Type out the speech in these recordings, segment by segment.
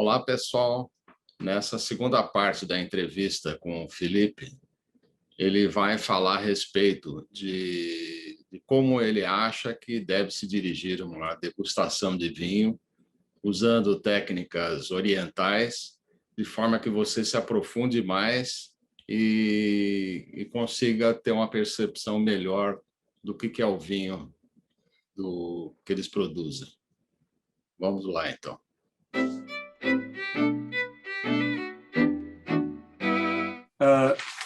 Olá, pessoal. Nessa segunda parte da entrevista com o Philippe, ele vai falar a respeito de como ele acha que deve se dirigir uma degustação de vinho, usando técnicas orientais, de forma que você se aprofunde mais e consiga ter uma percepção melhor do que é o vinho que eles produzem. Vamos lá, então.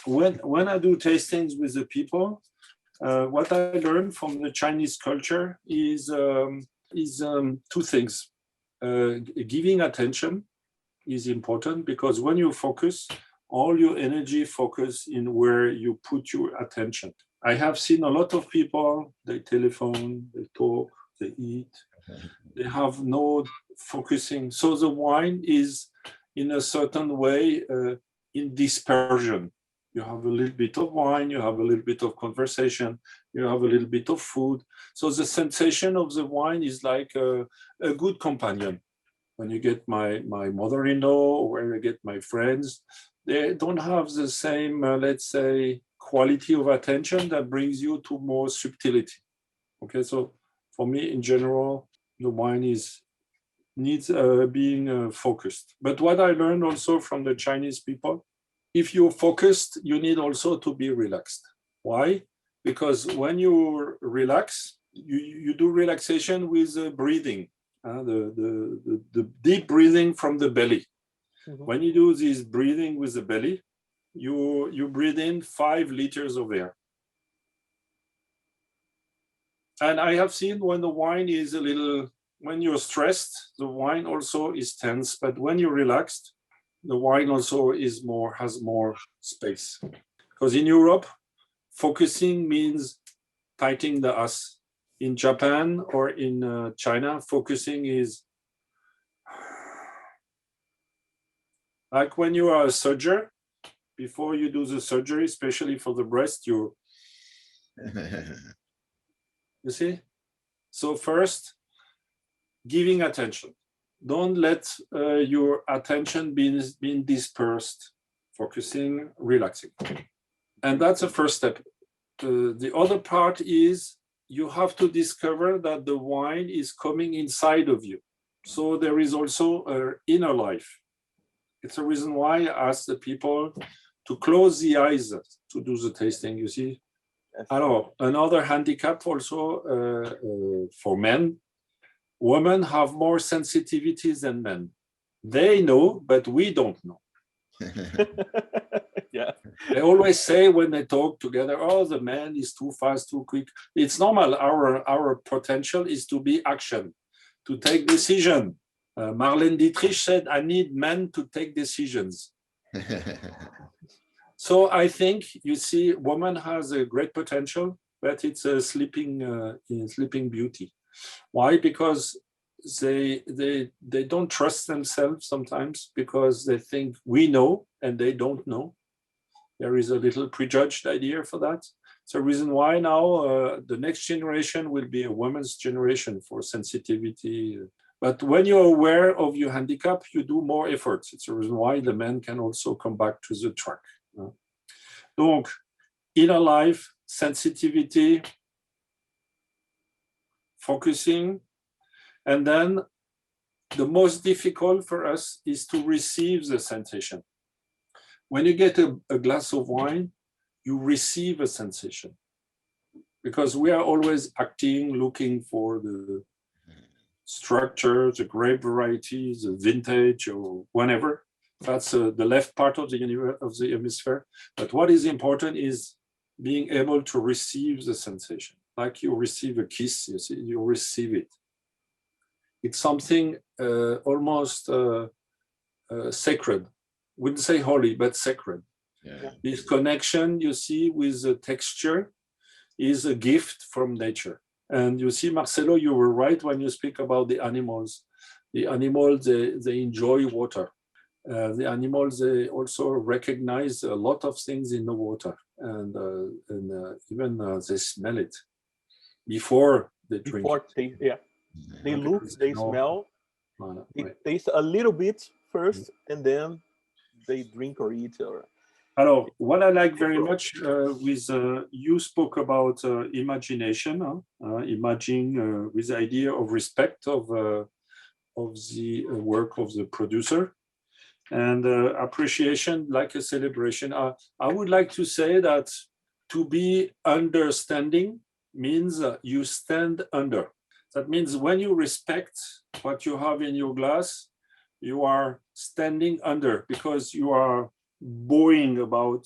When I do tastings with the people, what I learned from the Chinese culture is two things. Giving attention is important because when you focus, all your energy focus in where you put your attention. I have seen a lot of people, they telephone, they talk, they eat, they have no focusing. So the wine is in a certain way in dispersion. You have a little bit of wine, you have a little bit of conversation, you have a little bit of food. So the sensation of the wine is like a good companion. When you get my mother-in-law or when I get my friends, they don't have the same, let's say, quality of attention that brings you to more subtlety. Okay, so for me, in general, the wine needs being focused. But what I learned also from the Chinese people, if you're focused, you need also to be relaxed. Why? Because when you relax, you do relaxation with breathing, the deep breathing from the belly. Mm-hmm. When you do this breathing with the belly, you breathe in 5 liters of air. And I have seen when the wine is a little, when you're stressed, the wine also is tense, but when you're relaxed, the wine also has more space. Because in Europe, focusing means tightening the us. In Japan or in China, focusing is like when you are a surgeon, before you do the surgery, especially for the breast, you see? So first, giving attention. Don't let your attention be dispersed, focusing, relaxing. And that's the first step. The other part is you have to discover that the wine is coming inside of you. So there is also an inner life. It's a reason why I ask the people to close the eyes to do the tasting, you see. Alors, another handicap also for men, women have more sensitivities than men. They know, but we don't know. Yeah. They always say when they talk together, oh, the man is too fast, too quick. It's normal. Our potential is to be action, to take decision. Marlene Dietrich said, I need men to take decisions. So I think, you see, woman has a great potential, but it's a sleeping beauty. Why? Because they don't trust themselves sometimes because they think we know and they don't know. There is a little prejudged idea for that. It's a reason why now the next generation will be a woman's generation for sensitivity. But when you're aware of your handicap, you do more efforts. It's a reason why the men can also come back to the track. Donc, inner life, sensitivity, focusing, and then the most difficult for us is to receive the sensation. When you get a glass of wine, you receive a sensation because we are always acting, looking for the structure, the grape varieties, the vintage, or whatever. That's the left part of the hemisphere. But what is important is being able to receive the sensation. Like you receive a kiss, you see, you receive it. It's something almost sacred. Wouldn't say holy, but sacred. Yeah. This connection you see with the texture is a gift from nature. And you see, Marcelo, you were right when you speak about the animals. The animals, they enjoy water. The animals, they also recognize a lot of things in the water. And even they smell it before they drink. They look, they smell, they taste a little bit first, and then they drink or eat. Or Alors, what I like very much with you spoke about imagination, imaging with the idea of respect of the work of the producer, and appreciation like a celebration. I would like to say that to be understanding means you stand under. That means when you respect what you have in your glass, you are standing under because you are bowing about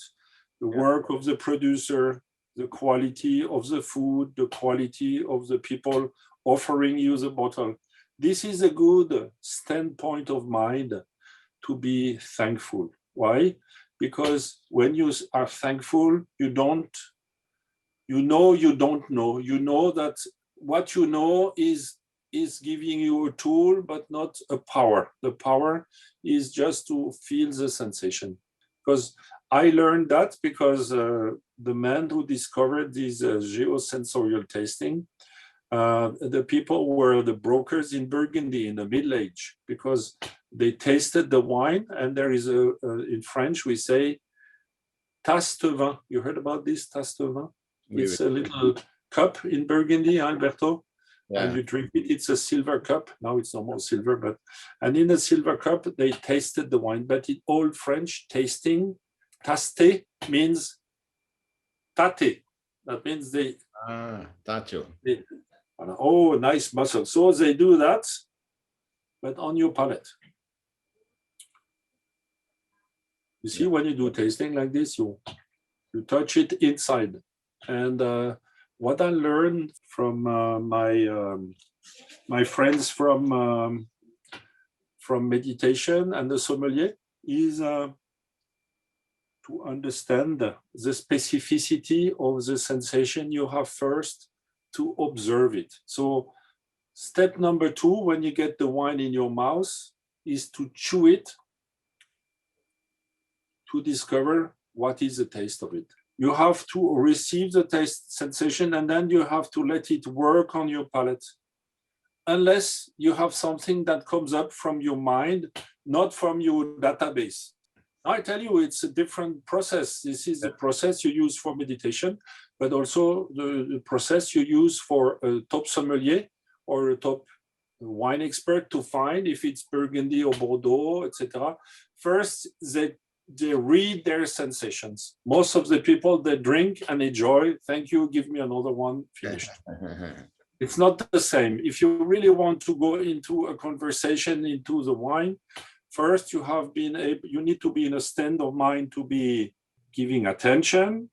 the work of the producer, the quality of the food, the quality of the people offering you the bottle. This is a good standpoint of mind to be thankful. Why? Because when you are thankful, you know you don't know. You know that what you know is giving you a tool, but not a power. The power is just to feel the sensation. Because I learned that because the man who discovered this geo-sensorial tasting, the people were the brokers in Burgundy in the Middle Age, because they tasted the wine, and there is in French we say tasse de vin. You heard about this tasse de vin? It's a little cup in Burgundy, Alberto, and you drink it. It's a silver cup. Now it's no more silver, but and in the silver cup they tasted the wine. But in old French, tasting, taste means tate. That means they tato. Oh, nice muscle. So they do that, but on your palate. You see, when you do tasting like this, you touch it inside. And what I learned from my friends from meditation and the sommelier is to understand the specificity of the sensation you have first, to observe it. So step number 2, when you get the wine in your mouth, is to chew it to discover what is the taste of it. You have to receive the taste sensation, and then you have to let it work on your palate. Unless you have something that comes up from your mind, not from your database. I tell you, it's a different process. This is the process you use for meditation, but also the process you use for a top sommelier or a top wine expert to find if it's Burgundy or Bordeaux, etc. First, they read their sensations. Most of the people, they drink and enjoy. Thank you, give me another one, finished. It's not the same. If you really want to go into a conversation into the wine, first you need to be in a stand of mind to be giving attention,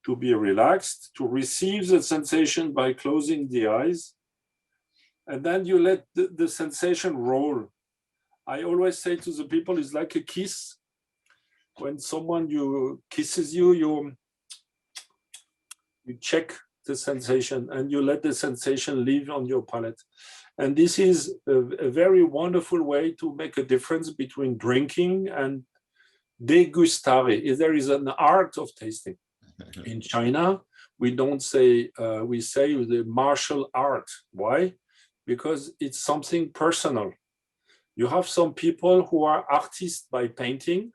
to be relaxed, to receive the sensation by closing the eyes, and then you let the sensation roll. I always say to the people, it's like a kiss. When someone kisses you, you check the sensation and you let the sensation live on your palate. And this is a very wonderful way to make a difference between drinking and degustare. There is an art of tasting. In China, we don't say, we say the martial art. Why? Because it's something personal. You have some people who are artists by painting,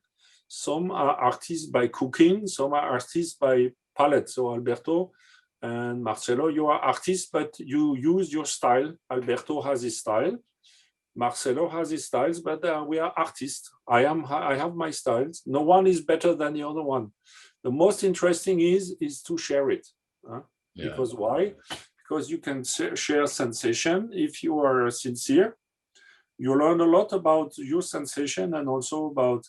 some are artists by cooking, some are artists by palette. So Alberto and Marcelo, you are artists, but you use your style. Alberto has his style. Marcelo has his styles, but we are artists. I have my styles. No one is better than the other one. The most interesting is to share it. Because why? Because you can share sensation if you are sincere. You learn a lot about your sensation, and also about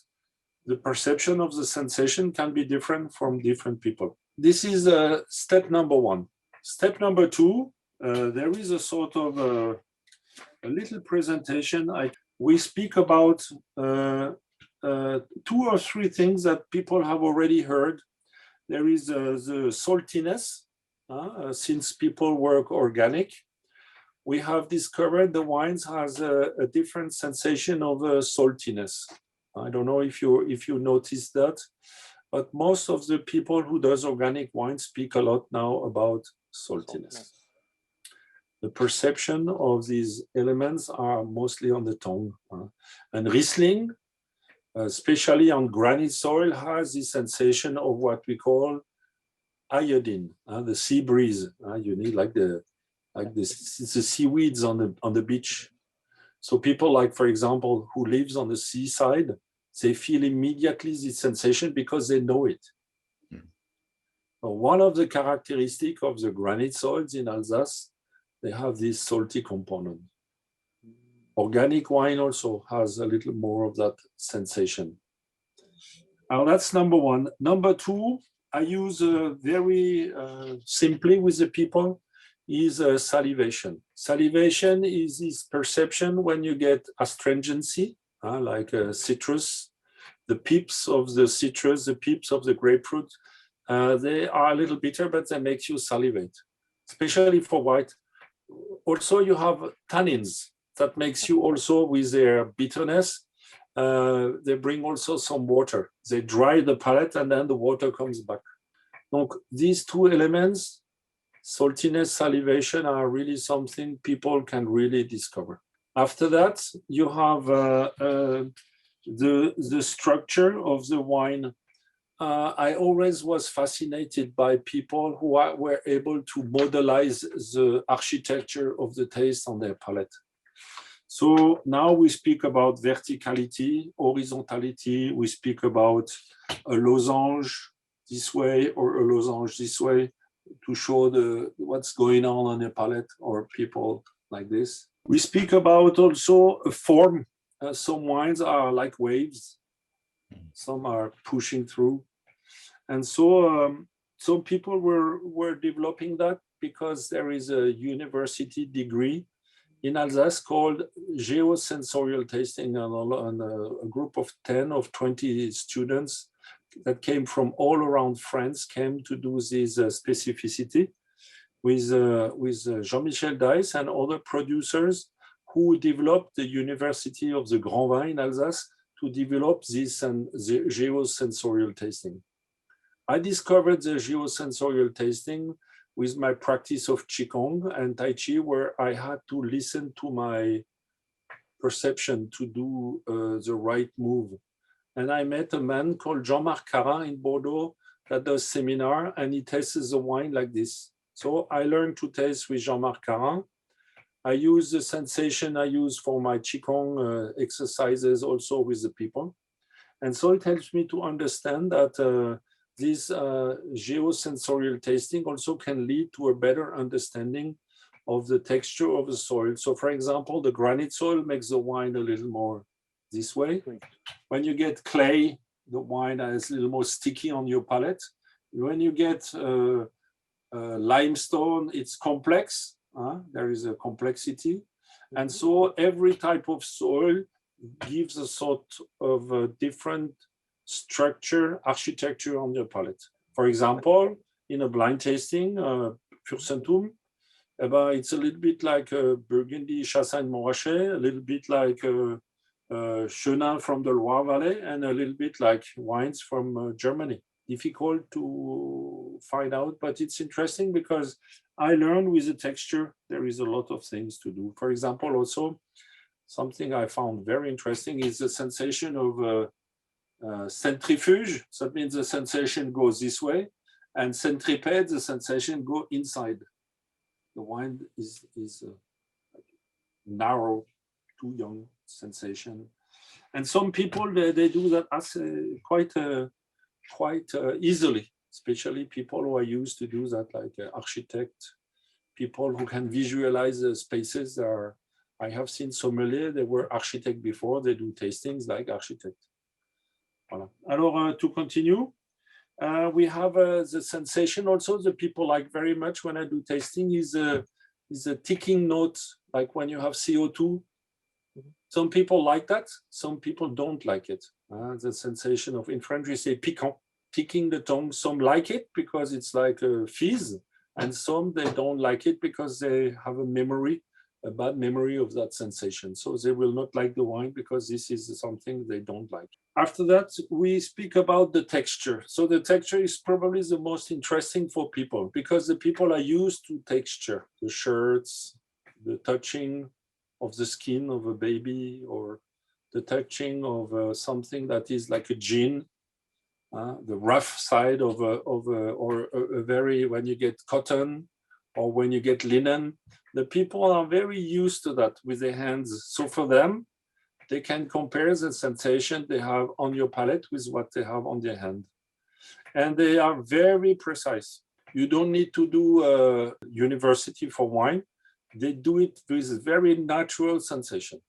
the perception of the sensation can be different from different people. This is step number 1. Step number 2, there is a sort of a little presentation. We speak about 2 or 3 things that people have already heard. There is the saltiness, since people work organic. We have discovered the wines has a different sensation of saltiness. I don't know if you noticed that, but most of the people who does organic wine speak a lot now about saltiness. The perception of these elements are mostly on the tongue. And Riesling especially on granite soil, has this sensation of what we call iodine, the sea breeze. You need like the seaweeds on the beach. So people like, for example, who lives on the seaside, they feel immediately this sensation because they know it. One of the characteristics of the granite soils in Alsace, they have this salty component. Organic wine also has a little more of that sensation. Now that's number one. Number two, I use very simply with the people is salivation. Salivation is this perception when you get astringency, like citrus, the pips of the citrus, the pips of the grapefruit, they are a little bitter, but they make you salivate, especially for white. Also, you have tannins that makes you also with their bitterness, they bring also some water. They dry the palate and then the water comes back. Donc, these two elements, saltiness, salivation, are really something people can really discover. After that, you have the structure of the wine. I always was fascinated by people who were able to modelize the architecture of the taste on their palate. So now we speak about verticality, horizontality. We speak about a losange this way or a losange this way to show what's going on the palate or people like this. We speak about also a form. Some wines are like waves. Some are pushing through. And so some people were developing that because there is a university degree in Alsace called Geo-sensorial tasting, and a group of 10 or 20 students that came from all around France came to do this specificity with Jean-Michel Dice and other producers who developed the University of the Grand Vin in Alsace to develop this geo-sensorial tasting. I discovered the geo-sensorial tasting with my practice of Qi Gong and Tai Chi, where I had to listen to my perception to do the right move. And I met a man called Jean-Marc Carin in Bordeaux that does seminar, and he tastes the wine like this. So I learned to taste with Jean-Marc Carin. I use the sensation I use for my Qigong exercises also with the people. And so it helps me to understand that this geosensorial tasting also can lead to a better understanding of the texture of the soil. So for example, the granite soil makes the wine a little more this way. When you get clay, the wine is a little more sticky on your palate. When you get limestone, it's complex. There is a complexity. And so every type of soil gives a sort of a different structure, architecture on your palate. For example, in a blind tasting, Furstentum, it's a little bit like Burgundy, Chassagne, Montrachet, a little bit like Chenin from the Loire Valley, and a little bit like wines from Germany. Difficult to find out, but it's interesting because I learned with the texture, there is a lot of things to do. For example, also, something I found very interesting is the sensation of centrifuge. So that means the sensation goes this way, and centripede, the sensation go inside. The wine is narrow, too young sensation. And some people, they do that as quite easily, especially people who are used to do that, like architect, people who can visualize the spaces. I have seen sommeliers, they were architect before, they do tastings like architect. Voilà. Alors, to continue, we have the sensation also, the people like very much when I do tasting is a ticking note, like when you have CO2. Some people like that, some people don't like it. The sensation of, in French we say piquant, ticking the tongue. Some like it because it's like a fizz, and some they don't like it because they have a bad memory of that sensation. So they will not like the wine because this is something they don't like. After that, we speak about the texture. So the texture is probably the most interesting for people because the people are used to texture, the shirts, the touching of the skin of a baby or the touching of something that is like a gin, the rough side of a very, when you get cotton or when you get linen, the people are very used to that with their hands. So for them, they can compare the sensation they have on your palate with what they have on their hand. And they are very precise. You don't need to do a university for wine. They do it with very natural sensation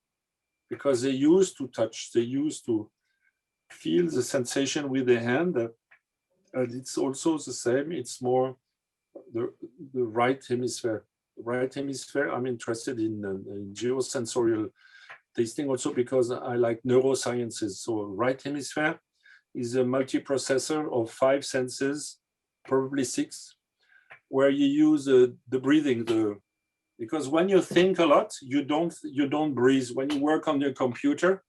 because they used to touch, they used to feel the sensation with their hand. And it's also the same, it's more the right hemisphere. Right hemisphere, I'm interested in geosensorial tasting also because I like neurosciences. So right hemisphere is a multiprocessor of 5 senses, probably 6, where you use the breathing. Because when you think a lot, you don't breathe. When you work on your computer,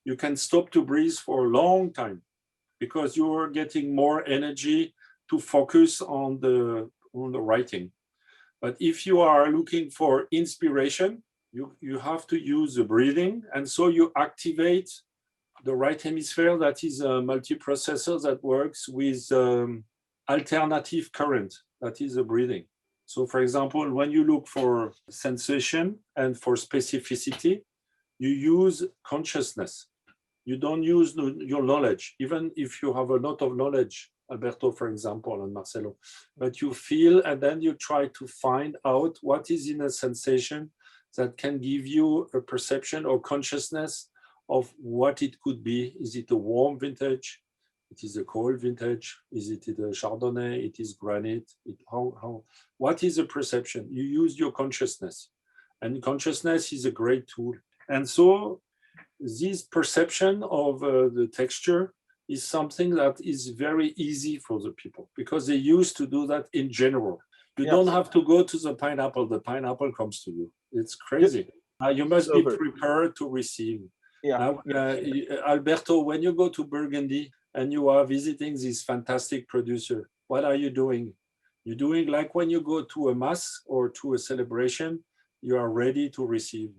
you can stop to breathe for a long time because you're getting more energy to focus on the writing. But if you are looking for inspiration, you have to use the breathing, and so you activate the right hemisphere. That is a multiprocessor that works with alternative current. That is the breathing. So for example, when you look for sensation and for specificity, you use consciousness. You don't use your knowledge, even if you have a lot of knowledge, Alberto, for example, and Marcelo, but you feel, and then you try to find out what is in a sensation that can give you a perception or consciousness of what it could be. Is it a warm vintage? It is a cold vintage. Is it a Chardonnay? It is granite. What is the perception? You use your consciousness, and consciousness is a great tool. And so this perception of the texture is something that is very easy for the people because they used to do that in general. You don't have to go to the pineapple comes to you. It's crazy. You must be prepared to receive. Alberto, when you go to Burgundy and you are visiting this fantastic producer, what are you doing? You're doing like when you go to a mass or to a celebration, you are ready to receive.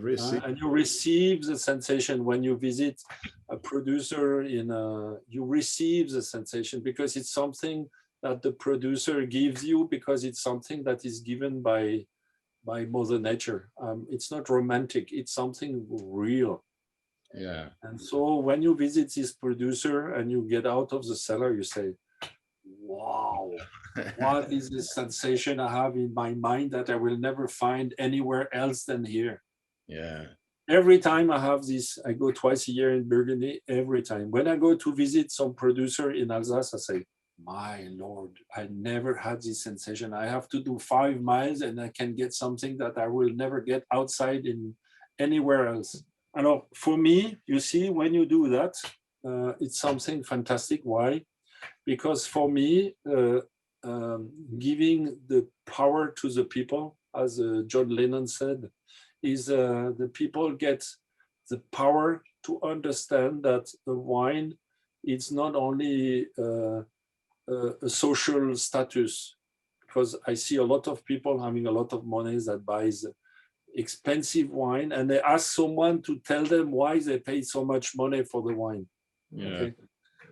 And you receive the sensation when you visit a producer you receive the sensation because it's something that the producer gives you, because it's something that is given by Mother Nature. It's not romantic, it's something real. Yeah. And so when you visit this producer and you get out of the cellar, you say, wow, what is this sensation I have in my mind that I will never find anywhere else than here? Yeah. Every time I have this, I go twice a year in Burgundy, every time. When I go to visit some producer in Alsace, I say, my Lord, I never had this sensation. I have to do 5 miles and I can get something that I will never get outside in anywhere else. And for me, you see, when you do that, it's something fantastic. Why? Because for me, giving the power to the people, as John Lennon said, is the people get the power to understand that the wine is not only a social status, because I see a lot of people having a lot of money that buys expensive wine and they ask someone to tell them why they pay so much money for the wine. Yeah. Okay?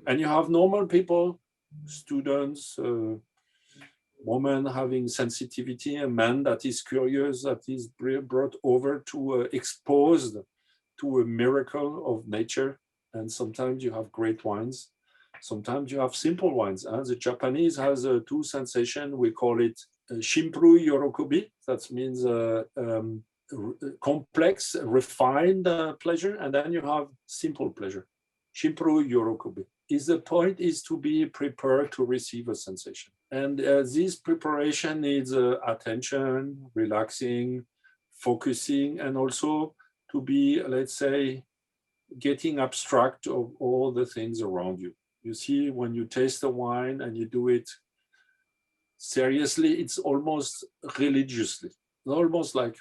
And you have normal people, students, woman having sensitivity, a man that is curious, that is brought over to exposed to a miracle of nature. And sometimes you have great wines. Sometimes you have simple wines. The Japanese has 2 sensations. We call it shimpru yorokobi. That means complex, refined pleasure. And then you have simple pleasure. Shimpru yorokobi. The point is to be prepared to receive a sensation. And this preparation needs attention, relaxing, focusing, and also to be, let's say, getting abstract of all the things around you. You see, when you taste the wine and you do it seriously, it's almost religiously, almost like,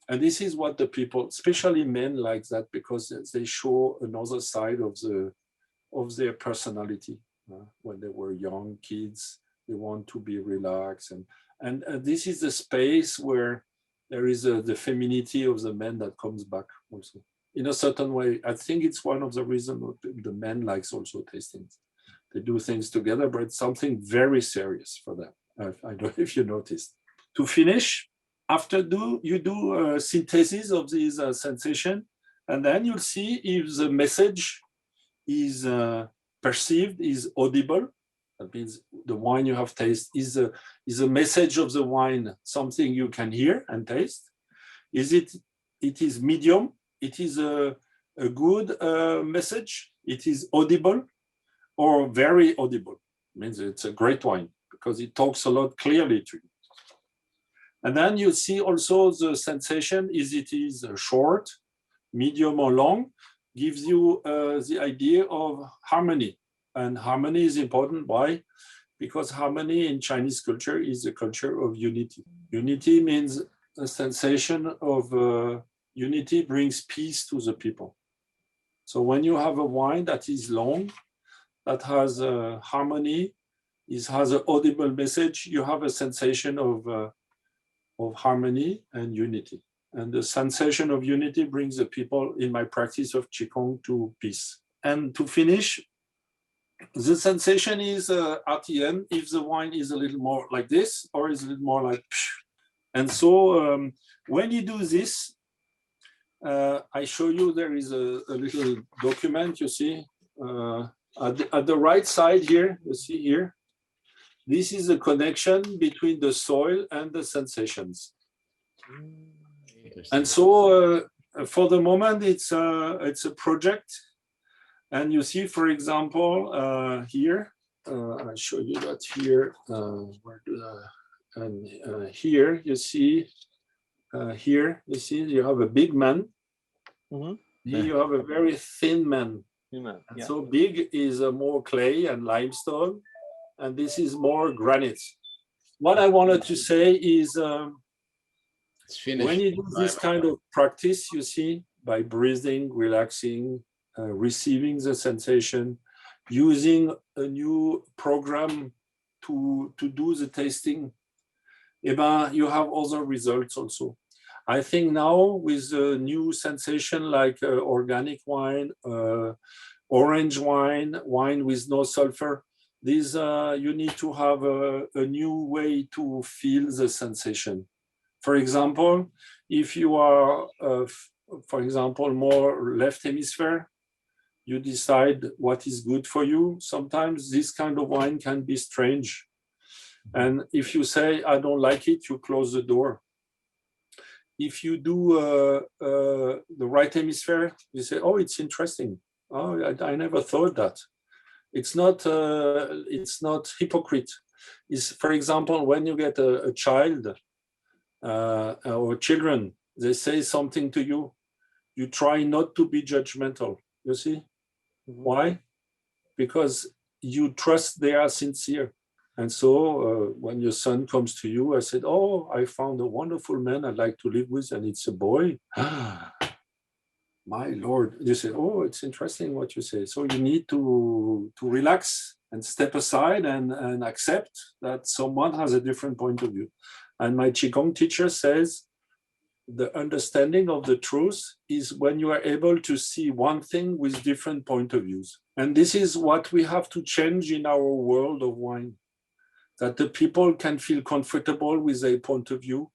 and this is what the people, especially men, like that, because they show another side of their personality. When they were young kids, they want to be relaxed, and this is the space where there is the femininity of the men that comes back also. in a certain way. I think it's one of the reasons the men likes also tasting. They do things together, but it's something very serious for them. I don't know if you noticed. To finish, after you do a synthesis of this sensation, and then you'll see if the message is perceived, is audible. That means the wine you have tasted is a message of the wine, something you can hear and taste. It is medium, it is a good message, it is audible or very audible. It means it's a great wine because it talks a lot clearly to you. And then you see also the sensation, it is short, medium or long, gives you the idea of harmony. And harmony is important. Why? Because harmony in Chinese culture is a culture of unity. Unity means a sensation of unity brings peace to the people. So when you have a wine that is long, that has harmony, has an audible message, you have a sensation of harmony and unity. And the sensation of unity brings the people in my practice of Qi Gong to peace. And to finish, the sensation is at the end, if the wine is a little more like this, or is a little more like, and so when you do this, I show you there is a little document, you see, at the right side here, you see here, this is a connection between the soil and the sensations. And so for the moment, it's a project. And you see, for example, here, I show you that here, here you see, you have a big man. Mm-hmm. Here you have a very thin man. Yeah. And so big is more clay and limestone, and this is more granite. What I wanted to say is, when you do this kind of practice, you see, by breathing, relaxing, receiving the sensation, using a new program to do the tasting, you have other results also. I think now with a new sensation like organic wine, orange wine, wine with no sulfur, these you need to have a new way to feel the sensation. For example, if you are, for example, more left hemisphere, you decide what is good for you. Sometimes this kind of wine can be strange. And if you say, I don't like it, you close the door. If you do the right hemisphere, you say, oh, it's interesting. Oh, I never thought that. It's not hypocrite. It's, for example, when you get a child or children, they say something to you, you try not to be judgmental, you see? Mm-hmm. Why? Because you trust they are sincere. And so when your son comes to you, I said, oh, I found a wonderful man I'd like to live with, and it's a boy. My Lord. You say, oh, it's interesting what you say. So you need to relax and step aside and accept that someone has a different point of view. And my Qigong teacher says, the understanding of the truth is when you are able to see one thing with different point of views. And this is what we have to change in our world of wine, that the people can feel comfortable with a point of view,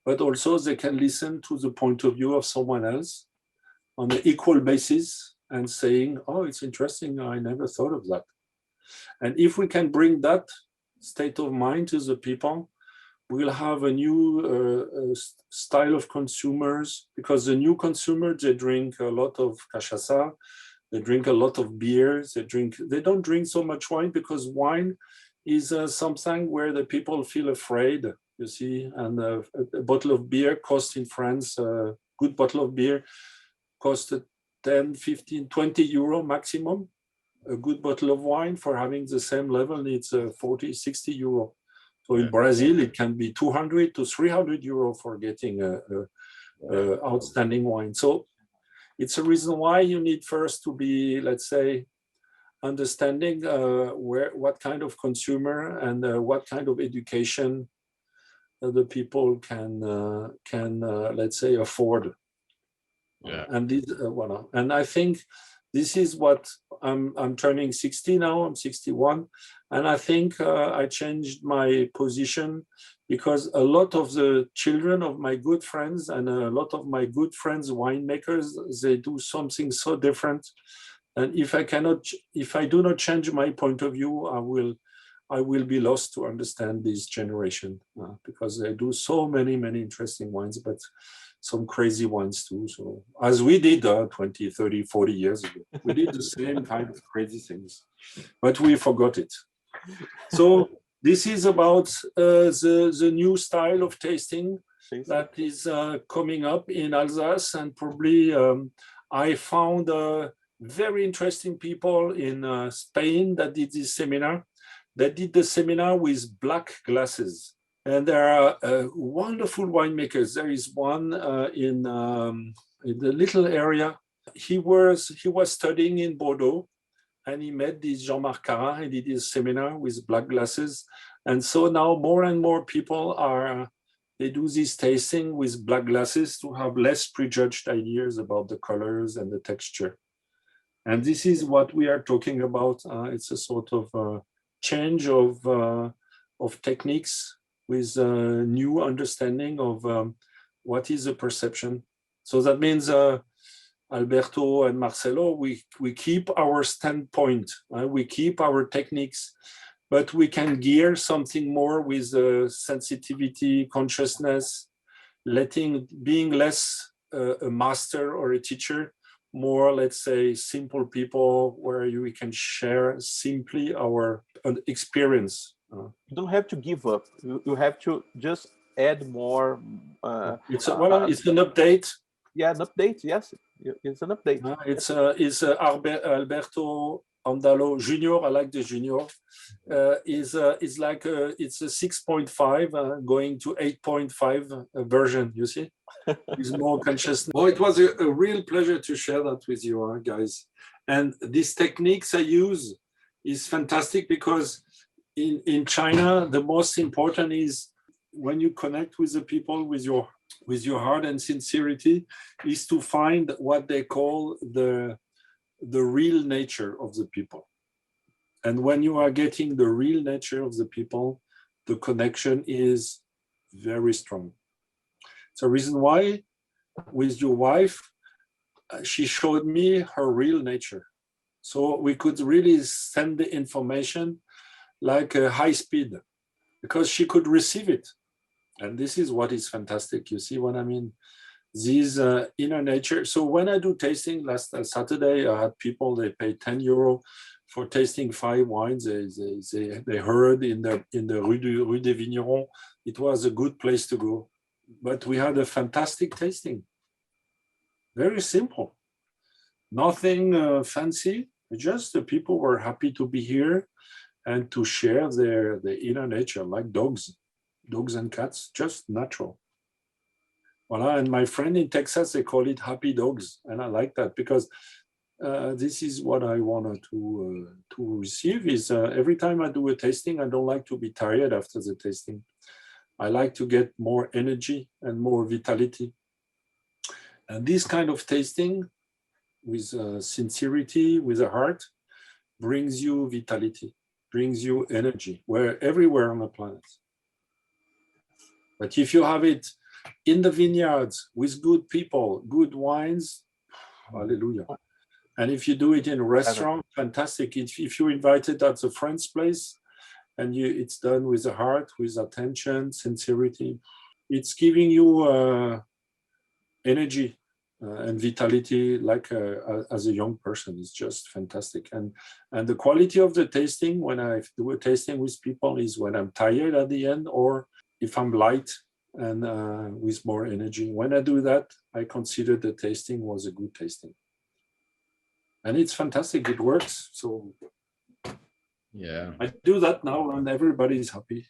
but also they can listen to the point of view of someone else on an equal basis and saying, oh, it's interesting, I never thought of that. And if we can bring that state of mind to the people, we'll have a new style of consumers, because the new consumer, they drink a lot of cachaça, they drink a lot of beer, they don't drink so much wine, because wine is something where the people feel afraid, you see, and a bottle of beer costs in France, a good bottle of beer costs 10, 15, 20 euro maximum. A good bottle of wine for having the same level needs 40, 60 euro. So in Brazil, it can be 200 to 300 euro for getting outstanding wine. So it's a reason why you need first to be, let's say, understanding what kind of consumer and what kind of education the people can let's say, afford. Yeah. And this, voilà. And I think this is what I'm turning 60 now. I'm 61, and I think I changed my position because a lot of the children of my good friends and a lot of my good friends, winemakers, they do something so different. And if I do not change my point of view, I will be lost to understand this generation because they do so many interesting wines, but some crazy wines too. So as we did 20, 30, 40 years ago, we did the same kind of crazy things, but we forgot it. So this is about the new style of tasting that is coming up in Alsace, and probably I found very interesting people in Spain that did this seminar. They did the seminar with black glasses. And there are wonderful winemakers. There is one in the little area. He was studying in Bordeaux, and he met this Jean-Marc Carin and did his seminar with black glasses. And so now more and more people they do this tasting with black glasses to have less prejudged ideas about the colors and the texture. And this is what we are talking about. It's a sort of change of techniques with a new understanding of what is a perception. So that means Alberto and Marcelo, we keep our standpoint, we keep our techniques, but we can gear something more with sensitivity, consciousness, being less a master or a teacher, more, let's say, simple people where we can share simply our experience. You don't have to give up. You have to just add more. It's an update. Yeah, an update. Yes, it's an update. It's Alberto Andaló Júnior. I like the Junior. Is like it's a 6.5 going to 8.5 version. You see, it's more consciousness. Oh, it was a real pleasure to share that with you, guys. And these techniques I use is fantastic because in China, the most important is when you connect with the people with your heart and sincerity, is to find what they call the real nature of the people. And when you are getting the real nature of the people, the connection is very strong. So reason why, with your wife, she showed me her real nature. So we could really send the information like a high speed, because she could receive it. And this is what is fantastic. You see what I mean? These inner nature. So when I do tasting, last Saturday, I had people, they pay €10 for tasting 5 wines. They heard in the Rue des Vignerons, it was a good place to go. But we had a fantastic tasting. Very simple. Nothing fancy. Just the people were happy to be here and to share their inner nature, like dogs and cats, just natural. Voilà. And my friend in Texas, they call it happy dogs. And I like that because this is what I wanted to receive is every time I do a tasting, I don't like to be tired after the tasting. I like to get more energy and more vitality. And this kind of tasting with sincerity, with a heart, brings you vitality, brings you energy, everywhere on the planet. But if you have it in the vineyards with good people, good wines, hallelujah. And if you do it in a restaurant, fantastic. If you invite it at a friend's place and it's done with a heart, with attention, sincerity, it's giving you energy and vitality like as a young person. Is just fantastic. And the quality of the tasting when I do a tasting with people is when I'm tired at the end, or if I'm light and with more energy. When I do that, I consider the tasting was a good tasting. And it's fantastic, it works. So yeah, I do that now and everybody is happy.